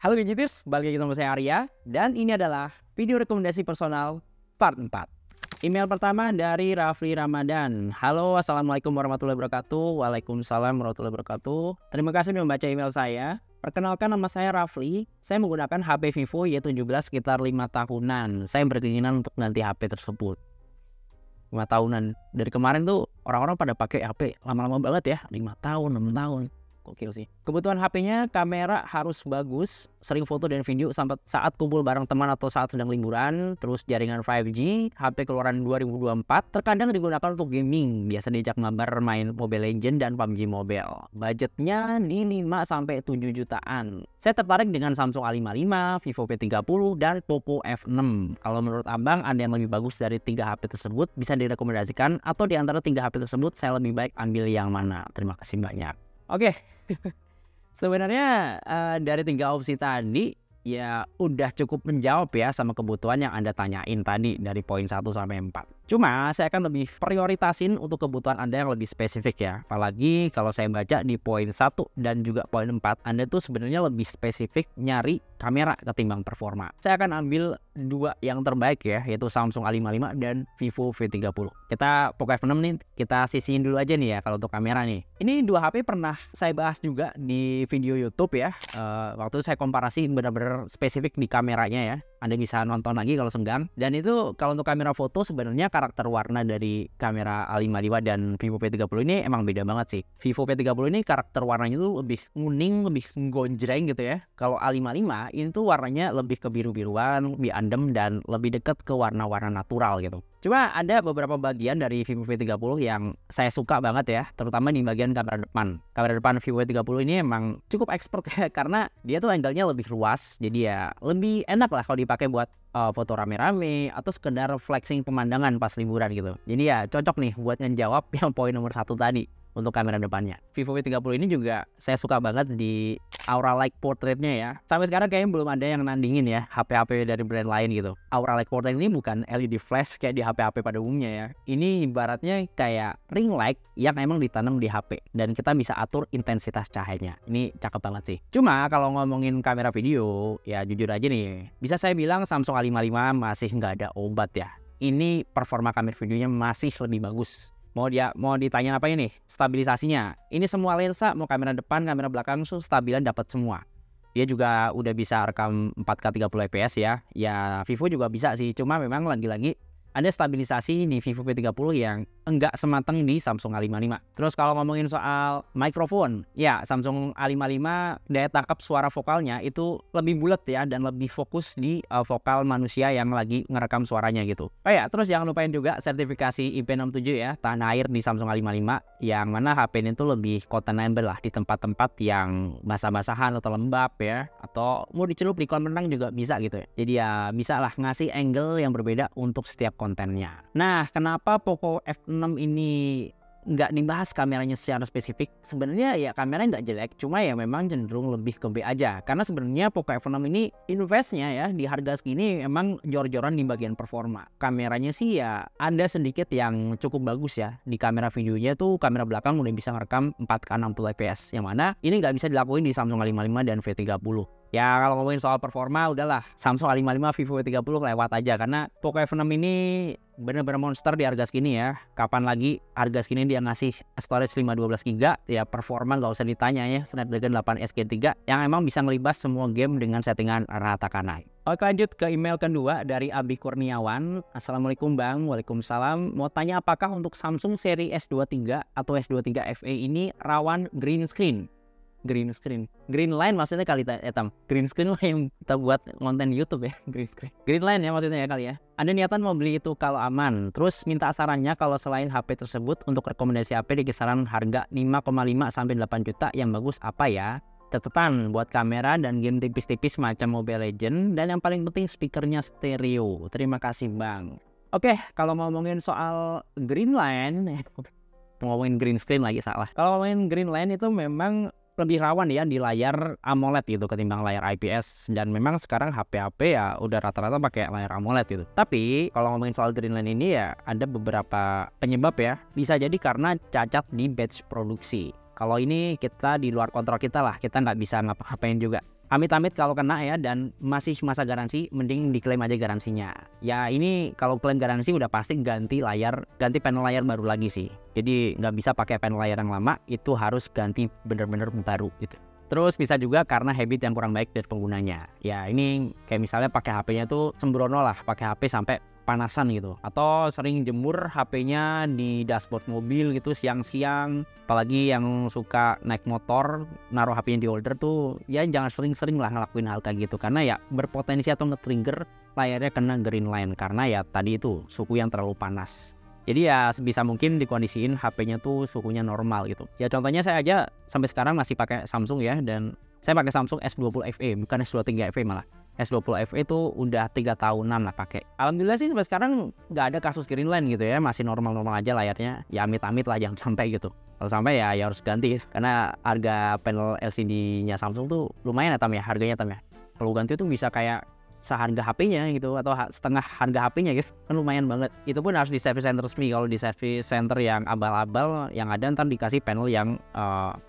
Halo Gadgeters, balik lagi sama saya Arya. Dan ini adalah video rekomendasi personal part 4. Email pertama dari Rafli Ramadan. Halo, assalamualaikum warahmatullahi wabarakatuh. Waalaikumsalam warahmatullahi wabarakatuh. Terima kasih sudah membaca email saya. Perkenalkan, nama saya Rafli. Saya menggunakan HP Vivo Y17 sekitar 5 tahunan. Saya berkeinginan untuk ganti HP tersebut. 5 tahunan. Dari kemarin tuh orang-orang pada pakai HP lama-lama banget ya. 5 tahun, 6 tahun. Gokil sih. Kebutuhan HP-nya, kamera harus bagus, sering foto dan video sampai saat kumpul bareng teman atau saat sedang liburan. Terus jaringan 5G, HP keluaran 2024, terkadang digunakan untuk gaming, biasa diajak mabar main Mobile Legends dan PUBG Mobile. Budgetnya di 5-7 jutaan. Saya tertarik dengan Samsung A55, Vivo P30, dan Oppo F6. Kalau menurut abang ada yang lebih bagus dari 3 HP tersebut, bisa direkomendasikan, atau di antara 3 HP tersebut saya lebih baik ambil yang mana? Terima kasih banyak. Oke, sebenarnya dari 3 opsi tadi ya udah cukup menjawab ya sama kebutuhan yang Anda tanyain tadi dari poin 1 sampai 4. Cuma saya akan lebih prioritasin untuk kebutuhan Anda yang lebih spesifik ya. Apalagi kalau saya baca di poin 1 dan juga poin 4, Anda tuh sebenarnya lebih spesifik nyari kamera ketimbang performa. Saya akan ambil 2 yang terbaik ya, yaitu Samsung A55 dan Vivo V30. Kita Poco F6 nih, kita sisihin dulu aja nih ya kalau untuk kamera nih. Ini 2 HP pernah saya bahas juga di video YouTube ya. Waktu itu saya komparasi benar-benar spesifik di kameranya ya. Anda bisa nonton lagi kalau senggang. Dan itu kalau untuk kamera foto sebenarnya karakter warna dari kamera A55 dan Vivo P30 ini emang beda banget sih. Vivo P30 ini karakter warnanya tuh lebih kuning, lebih gonjreng gitu ya. Kalau A55 itu warnanya lebih ke biru-biruan, lebih adem dan lebih dekat ke warna-warna natural gitu. Cuma ada beberapa bagian dari Vivo V30 yang saya suka banget ya, terutama di bagian kamera depan. Kamera depan Vivo V30 ini emang cukup expert ya, karena dia tuh angle-nya lebih luas, jadi ya lebih enak lah kalau dipakai buat foto rame-rame atau sekedar flexing pemandangan pas liburan gitu. Jadi ya cocok nih buat ngejawab yang poin nomor 1 tadi untuk kamera depannya. Vivo V30 ini juga saya suka banget di Aura Light Portrait-nya ya. Sampai sekarang kayaknya belum ada yang nandingin ya HP-HP dari brand lain gitu. Aura Light Portrait ini bukan LED flash kayak di HP-HP pada umumnya ya. Ini ibaratnya kayak ring light yang emang ditanam di HP dan kita bisa atur intensitas cahayanya. Ini cakep banget sih. Cuma kalau ngomongin kamera video, ya jujur aja nih, bisa saya bilang Samsung A55 masih nggak ada obat ya. Ini performa kamera videonya masih lebih bagus. Mau ditanya apa ini? Stabilisasinya. Ini semua lensa, mau kamera depan, kamera belakang, stabilan dapat semua. Dia juga udah bisa rekam 4K 30 fps ya. Ya Vivo juga bisa sih, cuma memang lagi-lagi ada stabilisasi di Vivo P30 yang enggak sematang di Samsung A55. Terus kalau ngomongin soal mikrofon, ya Samsung A55 daya tangkap suara vokalnya itu lebih bulat ya dan lebih fokus di vokal manusia yang lagi ngerekam suaranya gitu. Oh ya, terus jangan lupain juga sertifikasi IP67 ya, tahan air di Samsung A55, yang mana HP ini tuh lebih containable lah di tempat-tempat yang basah-basahan atau lembab ya, atau mau dicelup di kolam renang juga bisa gitu ya. Jadi ya bisa lah ngasih angle yang berbeda untuk setiap kontennya. Nah, kenapa Poco F6 ini nggak dibahas kameranya secara spesifik? Sebenarnya ya kameranya nggak jelek, cuma ya memang cenderung lebih ke B aja. Karena sebenarnya Poco F6 ini investnya ya di harga segini emang jor-joran di bagian performa. Kameranya sih ya ada sedikit yang cukup bagus ya. Di kamera videonya tuh kamera belakang udah bisa ngerekam 4K 60 fps, yang mana ini nggak bisa dilakuin di Samsung A55 dan V30. Ya kalau ngomongin soal performa udahlah Samsung A55, Vivo V30 lewat aja, karena Poco F6 ini bener-bener monster di harga segini ya. Kapan lagi harga segini dia ngasih storage 512GB, ya performa nggak usah ditanya ya, Snapdragon 8 Gen 3 yang emang bisa ngelibas semua game dengan settingan rata kanai. Oke, lanjut ke email kedua dari Abi Kurniawan. Assalamualaikum Bang. Waalaikumsalam. Mau tanya apakah untuk Samsung seri S23 atau S23 FE ini rawan green screen? Green line maksudnya kali etam. Green screen lah yang kita buat konten YouTube ya. Green line ya maksudnya ya kali ya. Ada niatan mau beli itu kalau aman. Terus minta sarannya kalau selain HP tersebut untuk rekomendasi HP di kisaran harga 5,5 sampai 8 juta yang bagus apa ya? Catatan buat kamera dan game tipis-tipis macam Mobile Legends, dan yang paling penting speakernya stereo. Terima kasih Bang. Oke, kalau ngomongin soal green line, ngomongin green screen lagi salah. Kalau ngomongin green line itu memang lebih rawan ya di layar AMOLED gitu ketimbang layar IPS, dan memang sekarang HP-HP ya udah rata-rata pakai layar AMOLED gitu. Tapi kalau ngomongin soal green line ini ya ada beberapa penyebab ya. Bisa jadi karena cacat di batch produksi. Kalau ini kita di luar kontrol kita lah, kita nggak bisa ngapa-ngapain juga. Amit-amit kalau kena ya dan masih masa garansi, mending diklaim aja garansinya. Ya ini kalau klaim garansi udah pasti ganti panel layar baru lagi sih. Jadi nggak bisa pakai panel layar yang lama, itu harus ganti bener-bener baru gitu. Terus bisa juga karena habit yang kurang baik dari penggunanya. Ya ini kayak misalnya pakai HP-nya tuh sembrono lah, pakai HP sampai panasan gitu, atau sering jemur HP-nya di dashboard mobil gitu siang-siang. Apalagi yang suka naik motor naruh HP-nya di holder tuh, ya jangan sering-sering lah ngelakuin hal kayak gitu, karena ya berpotensi atau nge-trigger layarnya kena green line karena ya tadi itu suhu yang terlalu panas. Jadi ya sebisa mungkin dikondisiin HP-nya tuh suhunya normal gitu. Ya contohnya saya aja sampai sekarang masih pakai Samsung ya, dan saya pakai Samsung S20 FE bukan S23 FE malah. S20 FE itu udah 3 tahunan lah pakai. Alhamdulillah sih sampai sekarang nggak ada kasus green line gitu ya, masih normal-normal aja layarnya. Ya amit-amit lah jangan sampai gitu. Kalau sampai ya harus ganti karena harga panel LCD-nya Samsung tuh lumayan ya Tam ya, harganya Tam ya. Kalau ganti tuh bisa kayak seharga HP-nya gitu atau setengah harga HP-nya gitu, kan lumayan banget. Itu pun harus di service center resmi. Kalau di service center yang abal-abal yang ada ntar dikasih panel yang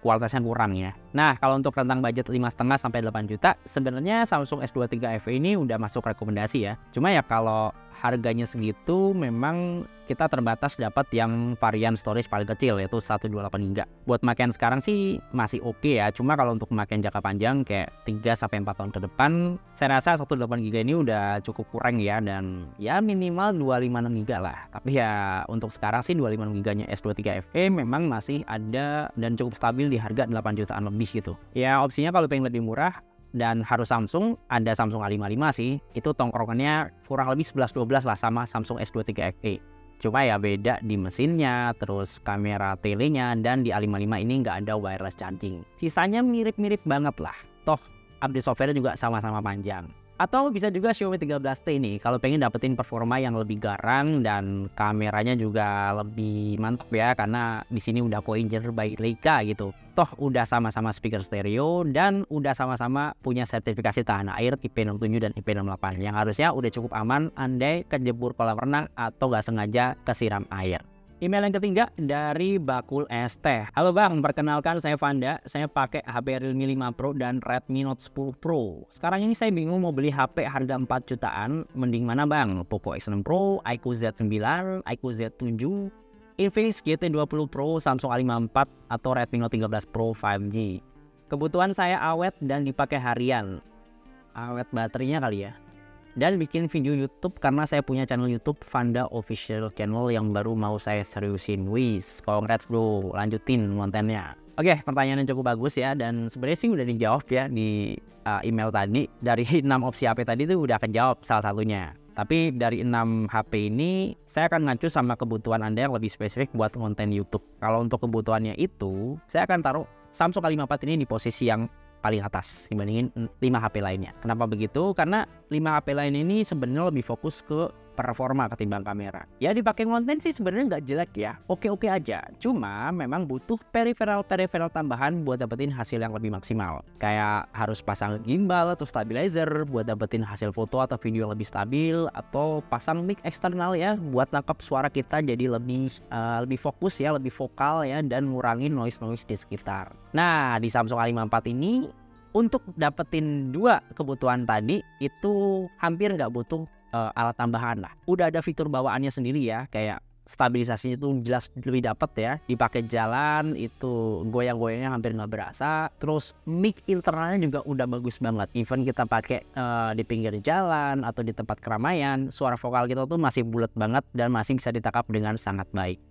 kualitasnya kurang ya. Nah kalau untuk rentang budget 5,5 sampai 8 juta sebenarnya Samsung S23 FE ini udah masuk rekomendasi ya. Cuma ya kalau harganya segitu memang kita terbatas dapat yang varian storage paling kecil yaitu 128 GB. Buat pemakaian sekarang sih masih oke ya. Cuma kalau untuk pemakaian jangka panjang kayak 3 sampai 4 tahun ke depan, saya rasa 128 GB ini udah cukup kurang ya, dan ya minimal 256 GB lah. Tapi ya untuk sekarang sih 256 GB-nya S23 FE memang masih ada dan cukup stabil di harga 8 jutaan lebih gitu. Ya opsinya kalau pengen lebih murah dan harus Samsung, ada Samsung A55 sih. Itu tongkrongannya kurang lebih 11-12 lah sama Samsung S23 FE. Cuma ya beda di mesinnya, terus kamera telenya, dan di A55 ini nggak ada wireless charging. Sisanya mirip-mirip banget lah. Toh update software juga sama-sama panjang. Atau bisa juga Xiaomi 13T nih kalau pengen dapetin performa yang lebih garang dan kameranya juga lebih mantap ya, karena di sini udah co-engineer by Leica gitu. Toh udah sama-sama speaker stereo dan udah sama-sama punya sertifikasi tahan air IP67 dan IP68 yang harusnya udah cukup aman andai kejebur kolam renang atau nggak sengaja kesiram air. Email yang ketiga dari Bakul ST. Halo Bang, perkenalkan saya Vanda. Saya pakai HP Realme 5 Pro dan Redmi Note 10 Pro. Sekarang ini saya bingung mau beli HP harga 4 jutaan. Mending mana Bang? Poco X6 Pro, iQOO Z9, iQOO Z7, Infinix GT20 Pro, Samsung A54, atau Redmi Note 13 Pro 5G. Kebutuhan saya awet dan dipakai harian. Awet baterainya kali ya. Dan bikin video YouTube karena saya punya channel YouTube Vanda Official Channel yang baru mau saya seriusin. Wis, congrats bro, lanjutin kontennya. Oke, pertanyaan yang cukup bagus ya, dan sebenarnya sih udah dijawab ya di email tadi. Dari 6 opsi HP tadi tuh udah kejawab salah satunya. Tapi dari 6 HP ini saya akan ngacu sama kebutuhan Anda yang lebih spesifik buat konten YouTube. Kalau untuk kebutuhannya itu, saya akan taruh Samsung A54 ini di posisi yang paling atas dibandingin 5 HP lainnya. Kenapa begitu? Karena 5 HP lain ini sebenarnya lebih fokus ke performa ketimbang kamera. Ya dipakai konten sih sebenarnya nggak jelek ya, oke-oke aja. Cuma memang butuh peripheral tambahan buat dapetin hasil yang lebih maksimal. Kayak harus pasang gimbal atau stabilizer buat dapetin hasil foto atau video yang lebih stabil, atau pasang mic eksternal ya buat nangkap suara kita jadi lebih fokus ya, lebih vokal ya, dan ngurangin noise di sekitar. Nah di Samsung A54 ini untuk dapetin 2 kebutuhan tadi itu hampir nggak butuh alat tambahan lah. Udah ada fitur bawaannya sendiri ya, kayak stabilisasinya itu jelas lebih dapet ya. Dipakai jalan itu goyang-goyangnya hampir nggak berasa. Terus mic internalnya juga udah bagus banget. Even kita pakai di pinggir jalan atau di tempat keramaian, suara vokal kita tuh masih bulat banget dan masih bisa ditangkap dengan sangat baik.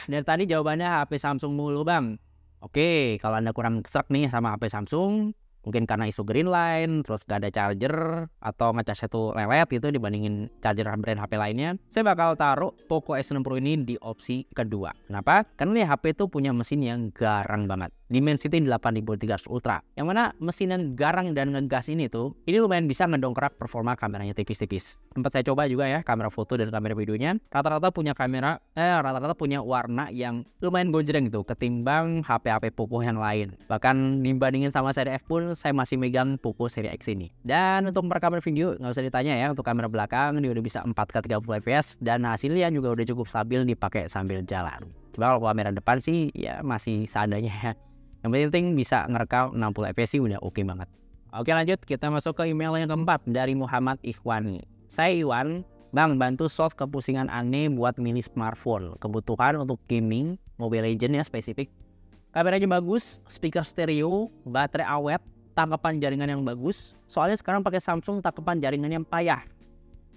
Dari tadi jawabannya HP Samsung mulu Bang. Oke, kalau Anda kurang serak nih sama HP Samsung, mungkin karena isu green line, terus gak ada charger, atau ngecasnya tuh lelet gitu dibandingin charger brand HP lainnya, saya bakal taruh Poco X6 Pro ini di opsi kedua. Kenapa? Karena nih HP tuh punya mesin yang garang banget. Dimensity 8300 Ultra, yang mana mesin yang garang dan ngegas ini lumayan bisa ngedongkrak performa kameranya tipis-tipis. Sempat saya coba juga ya kamera foto dan kamera videonya, rata-rata punya warna yang lumayan gonjreng gitu ketimbang HP-HP Poco yang lain. Bahkan dibandingin sama seri F pun saya masih megang Poco seri X ini. Dan untuk merekaman video nggak usah ditanya ya, untuk kamera belakang dia udah bisa 4K 30 fps dan hasilnya juga udah cukup stabil dipakai sambil jalan. Coba kalau kamera depan sih ya masih seadanya ya. Yang penting bisa ngerekam 60 fps sih udah oke banget. Oke lanjut, kita masuk ke email yang keempat dari Muhammad Ikhwan. Saya Iwan, Bang bantu solve kepusingan aneh buat milih smartphone. Kebutuhan untuk gaming, Mobile Legends ya spesifik. Kameranya bagus, speaker stereo, baterai awet, tangkapan jaringan yang bagus. Soalnya sekarang pakai Samsung tangkapan jaringan yang payah.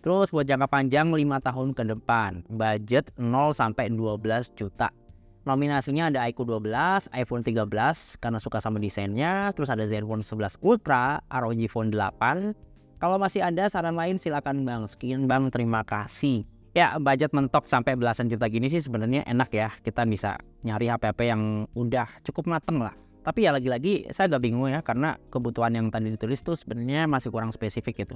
Terus buat jangka panjang 5 tahun ke depan. Budget 0 sampai 12 juta. Nominasinya ada iQOO 12, iPhone 13 karena suka sama desainnya, terus ada Zenfone 11 Ultra, ROG Phone 8. Kalau masih ada saran lain silakan Bang. Sekian Bang, terima kasih. Ya, budget mentok sampai belasan juta gini sih sebenarnya enak ya. Kita bisa nyari HP-HP yang udah cukup mateng lah. Tapi ya lagi-lagi saya agak bingung ya, karena kebutuhan yang tadi ditulis tuh sebenarnya masih kurang spesifik gitu.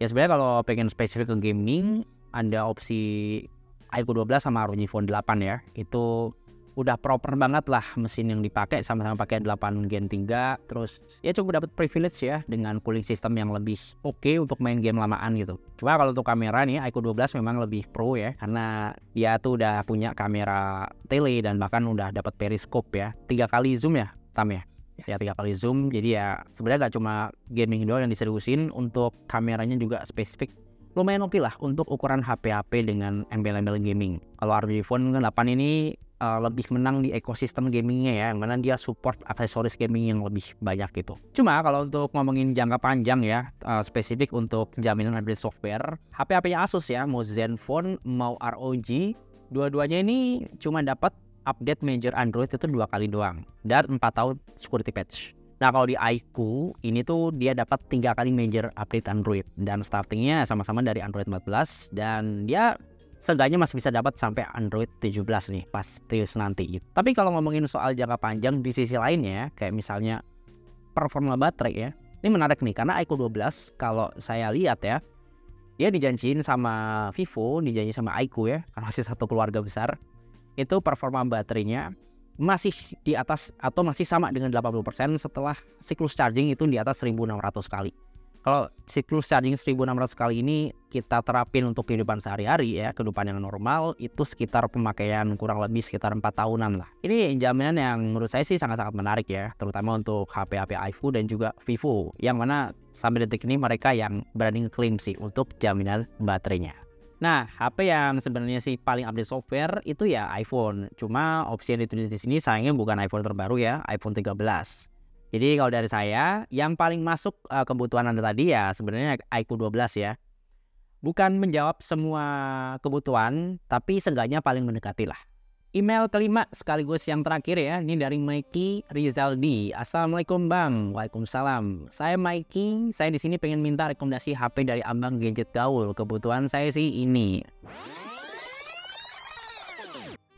Ya sebenarnya kalau pengen spesifik ke gaming, ada opsi iQOO 12 sama ROG Phone 8 ya. Itu udah proper banget lah mesin yang dipakai, sama-sama pakai 8 Gen 3. Terus ya cukup dapat privilege ya dengan cooling system yang lebih oke untuk main game lamaan gitu. Cuma kalau untuk kamera nih iQOO 12 memang lebih pro ya, karena dia tuh udah punya kamera tele dan bahkan udah dapat periscope ya. 3 kali zoom ya Tam ya. Ya 3 kali zoom, jadi ya sebenarnya gak cuma gaming doang yang diseriusin, untuk kameranya juga spesifik lumayan oke lah untuk ukuran HP-HP dengan embel-embel gaming. Kalau ROG Phone 8 ini lebih menang di ekosistem gamingnya ya, yang mana dia support aksesoris gaming yang lebih banyak gitu. Cuma kalau untuk ngomongin jangka panjang ya, spesifik untuk jaminan update software, HP-HP Asus ya, mau Zenfone mau ROG, dua-duanya ini cuma dapat update major Android itu 2 kali doang, dan 4 tahun security patch. Nah kalau di iQOO ini tuh dia dapat 3 kali major update Android, dan startingnya sama-sama dari Android 14, dan dia seenggaknya masih bisa dapat sampai Android 17 nih pas rilis nanti gitu. Tapi kalau ngomongin soal jangka panjang di sisi lainnya, kayak misalnya performa baterai ya, ini menarik nih karena iQOO 12 kalau saya lihat ya, dia dijanjiin sama Vivo, dijanjiin sama iQOO ya, karena masih satu keluarga besar, itu performa baterainya masih di atas atau masih sama dengan 80% setelah siklus charging itu di atas 1600 kali. Kalau siklus charging 1600 kali ini kita terapin untuk kehidupan sehari-hari ya, kehidupan yang normal, itu sekitar pemakaian kurang lebih sekitar 4 tahunan lah. Ini jaminan yang menurut saya sih sangat-sangat menarik ya, terutama untuk HP-HP iQOO dan juga Vivo, yang mana sampai detik ini mereka yang berani ngeklaim sih untuk jaminan baterainya. Nah, HP yang sebenarnya sih paling update software itu ya iPhone. Cuma opsi yang ditulis di sini sayangnya bukan iPhone terbaru ya, iPhone 13. Jadi kalau dari saya, yang paling masuk kebutuhan Anda tadi ya sebenarnya iQOO 12 ya. Bukan menjawab semua kebutuhan, tapi seenggaknya paling mendekati lah. Email kelima sekaligus yang terakhir ya, ini dari Mikey Rizaldi. Assalamualaikum Bang. Waalaikumsalam. Saya Mikey, saya di sini pengen minta rekomendasi HP dari Abang Gadget Gaul. Kebutuhan saya sih ini.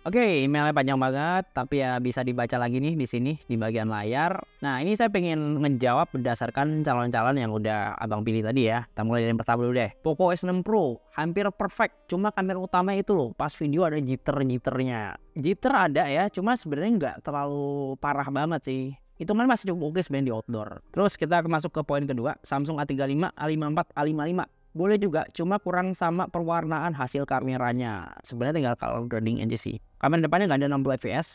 Oke, emailnya panjang banget, tapi ya bisa dibaca lagi nih di sini di bagian layar. Nah, ini saya pengen menjawab berdasarkan calon-calon yang udah Abang pilih tadi ya. Kita mulai dari yang pertama dulu deh. Poco S6 Pro, hampir perfect. Cuma kamera utama itu loh, pas video ada jitter-jitternya. Jitter ada ya, cuma sebenarnya nggak terlalu parah banget sih. Itu kan masih cukup oke sebenarnya di outdoor. Terus kita masuk ke poin kedua, Samsung A35, A54, A55. Boleh juga, cuma kurang sama perwarnaan hasil kameranya. Sebenarnya tinggal color grading aja sih. Kamera depannya nggak ada 60 fps.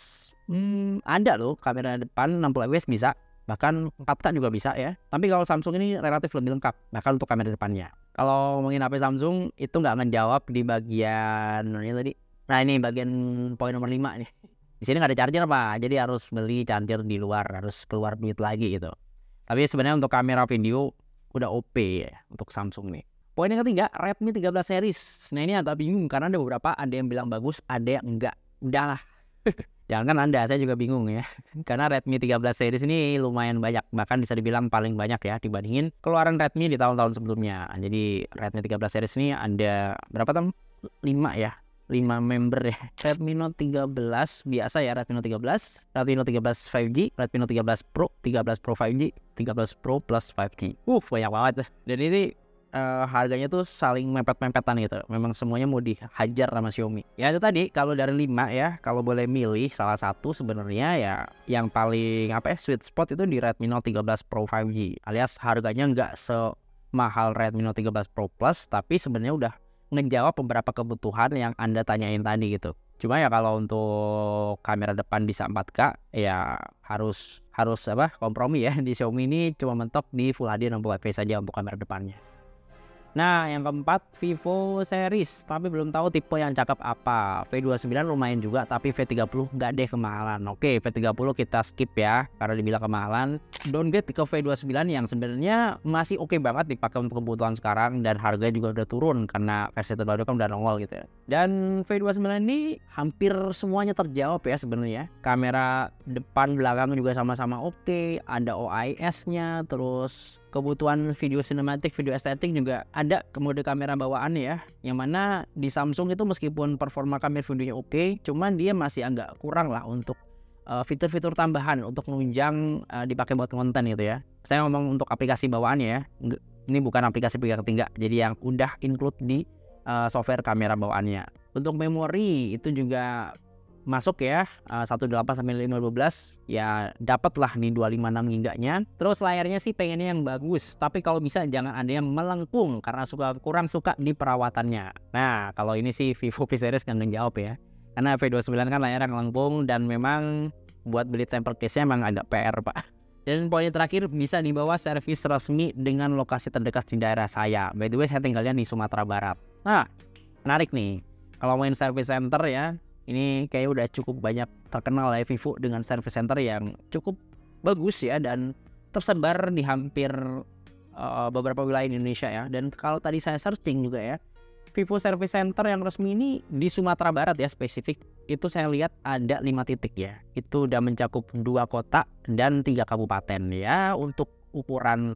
Ada loh kamera depan 60 fps bisa. Bahkan 4K juga bisa ya. Tapi kalau Samsung ini relatif lebih lengkap, bahkan untuk kamera depannya. Kalau ngomongin HP Samsung, itu nggak ngejawab di bagian ini tadi. Nah ini bagian poin nomor 5 nih. Di sini nggak ada charger Pak, jadi harus beli charger di luar, harus keluar duit lagi gitu. Tapi sebenarnya untuk kamera video udah OP ya untuk Samsung nih. Poin yang ketiga, Redmi 13 series. Nah ini agak bingung karena ada beberapa, ada yang bilang bagus, ada yang enggak. Udahlah. Jangan kan Anda, saya juga bingung ya. Karena Redmi 13 series ini lumayan banyak, bahkan bisa dibilang paling banyak ya dibandingin keluaran Redmi di tahun-tahun sebelumnya. Jadi Redmi 13 series ini ada berapa Tam? 5 ya. 5 member ya. Redmi Note 13 biasa ya, Redmi Note 13, Redmi Note 13 5G, Redmi Note 13 Pro, 13 Pro 5G, 13 Pro plus 5G. Banyak banget. Dan ini harganya tuh saling mepet-mempetan gitu. Memang semuanya mau dihajar sama Xiaomi. Ya itu tadi, kalau dari 5 ya, kalau boleh milih salah satu sebenarnya ya yang paling sweet spot itu di Redmi Note 13 Pro 5G. Alias harganya nggak semahal Redmi Note 13 Pro Plus, tapi sebenarnya udah ngejawab beberapa kebutuhan yang Anda tanyain tadi gitu. Cuma ya kalau untuk kamera depan bisa 4K ya harus kompromi ya. Di Xiaomi ini cuma mentok di Full HD 60fps saja untuk kamera depannya. Nah, yang keempat Vivo series, tapi belum tahu tipe yang cakep apa. V29 lumayan juga, tapi V30 nggak deh, kemahalan. Oke, V30 kita skip ya, karena dibilang kemahalan. Downgrade ke V29 yang sebenarnya masih oke banget dipakai untuk kebutuhan sekarang, dan harganya juga udah turun karena versi terbaru kan udah nongol gitu ya. Dan V29 ini hampir semuanya terjawab ya sebenarnya. Kamera depan belakang juga sama-sama oke, ada OIS-nya, terus kebutuhan video sinematik, video estetik juga ada ke mode kamera bawaan ya. Yang mana di Samsung itu meskipun performa kamera videonya oke, cuman dia masih agak kurang lah untuk fitur-fitur tambahan untuk menunjang dipakai buat konten gitu ya. Saya ngomong untuk aplikasi bawaannya ya. Ini bukan aplikasi pegang tinggal, jadi yang udah include di software kamera bawaannya. Untuk memori itu juga masuk ya, 18 sampai 512 ya, dapatlah nih 256 giganya. Terus layarnya sih pengennya yang bagus, tapi kalau bisa jangan ada yang melengkung karena kurang suka di perawatannya. Nah, kalau ini sih Vivo V series kan jawab ya. Karena V29 kan layarnya melengkung dan memang buat beli temper case-nya emang agak PR, Pak. Dan poin terakhir, bisa dibawa servis resmi dengan lokasi terdekat di daerah saya. By the way, saya tinggalnya di Sumatera Barat. Nah, menarik nih. Kalau main service center ya, ini kayak udah cukup banyak terkenal ya Vivo dengan service center yang cukup bagus ya, dan tersebar di hampir beberapa wilayah Indonesia ya. Dan kalau tadi saya searching juga ya, Vivo service center yang resmi ini di Sumatera Barat ya spesifik, itu saya lihat ada 5 titik ya. Itu udah mencakup 2 kota dan 3 kabupaten ya. Untuk ukuran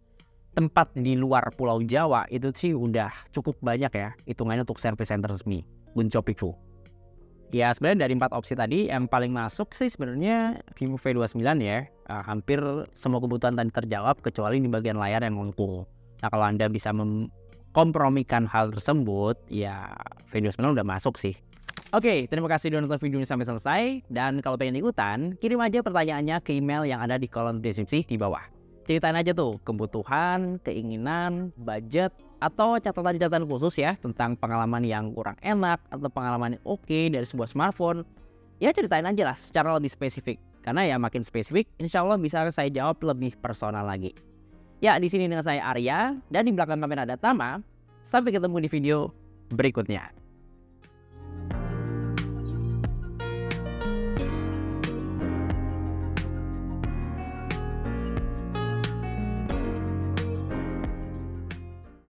tempat di luar Pulau Jawa itu sih udah cukup banyak ya hitungannya untuk service center resmi Bunco Vivo. Ya sebenarnya dari 4 opsi tadi yang paling masuk sih sebenarnya Vivo V29 ya. Hampir semua kebutuhan tadi terjawab kecuali di bagian layar yang melengkung. Nah, kalau Anda bisa memkompromikan hal tersebut ya V29 udah masuk sih. Oke, terima kasih udah nonton video ini sampai selesai. Dan kalau pengen ikutan, kirim aja pertanyaannya ke email yang ada di kolom deskripsi di bawah. Ceritain aja tuh kebutuhan, keinginan, budget, atau catatan-catatan khusus ya tentang pengalaman yang kurang enak atau pengalaman yang oke dari sebuah smartphone. Ya ceritain aja lah secara lebih spesifik. Karena ya makin spesifik, insya Allah bisa saya jawab lebih personal lagi. Ya, di sini dengan saya Arya, dan di belakang kamera ada Tama. Sampai ketemu di video berikutnya.